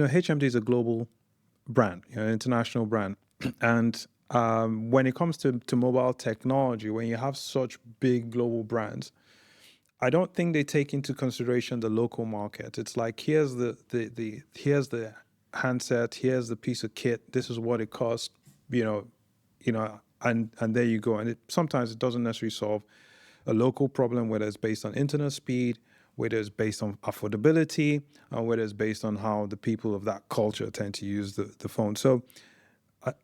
HMD is a global brand, international brand. And when it comes to mobile technology, when you have such big global brands, I don't think they take into consideration the local market. It's like, here's the handset, here's the piece of kit, this is what it costs, and there you go. And sometimes it doesn't necessarily solve a local problem, whether it's based on internet speed, whether it's based on affordability, or whether it's based on how the people of that culture tend to use the phone. So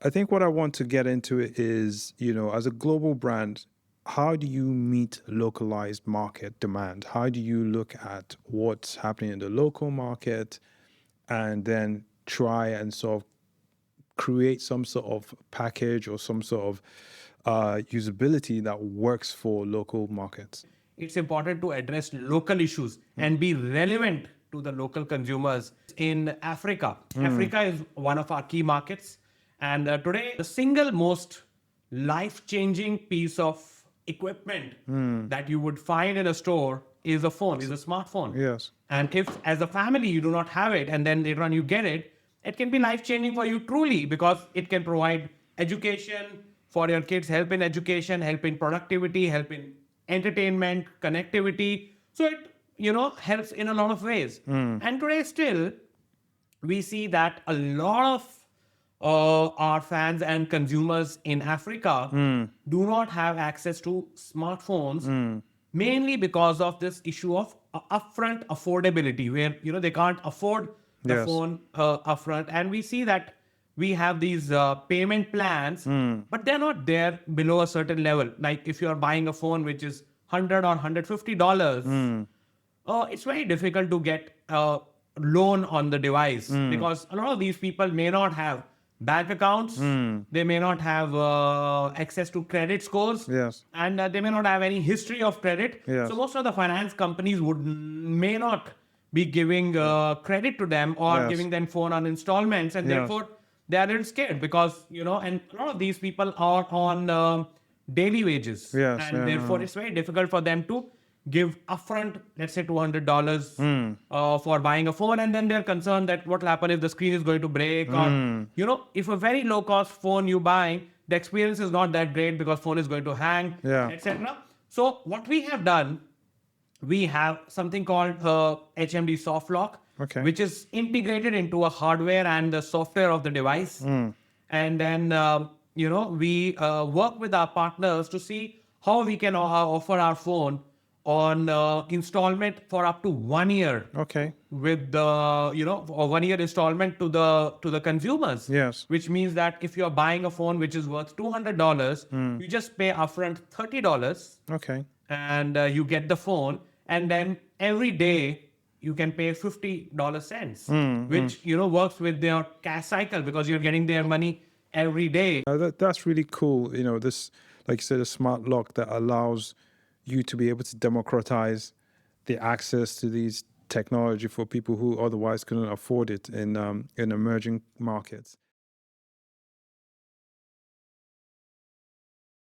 I think what I want to get into it is, as a global brand, how do you meet localized market demand? How do you look at what's happening in the local market and then try and sort of create some sort of package or some sort of usability that works for local markets? It's important to address local issues and be relevant to the local consumers. In Africa, Africa is one of our key markets. And today, the single most life-changing piece of equipment that you would find in a store is a phone, is a smartphone. Yes. And if as a family you do not have it and then later on you get it, it can be life-changing for you truly, because it can provide education for your kids, help in education, help in productivity, help in entertainment, connectivity. So it, helps in a lot of ways. And today still, we see that a lot of our fans and consumers in Africa do not have access to smartphones, mainly because of this issue of upfront affordability, where they can't afford the phone upfront. And we see that we have these payment plans, but they're not there below a certain level. Like if you are buying a phone which is $100 or $150, it's very difficult to get a loan on the device, because a lot of these people may not have bank accounts, they may not have access to credit scores, and they may not have any history of credit. So most of the finance companies may not be giving credit to them or giving them phone on installments, and therefore they are a little scared, because and a lot of these people are on daily wages, and therefore it's very difficult for them to give upfront, let's say $200 for buying a phone, and then they're concerned that what will happen if the screen is going to break, or if a very low cost phone you buy, the experience is not that great because phone is going to hang, etc. So what we have done, we have something called HMD soft lock, which is integrated into a hardware and the software of the device. And then we work with our partners to see how we can offer our phone on installment for up to 1 year. With the a 1 year installment to the consumers. Which means that if you're buying a phone which is worth $200, you just pay upfront $30. And you get the phone, and then every day you can pay 50 cents, which works with their cash cycle, because you're getting their money every day. That's really cool. This, like you said, a smart lock that allows you to be able to democratize the access to these technology for people who otherwise couldn't afford it in emerging markets.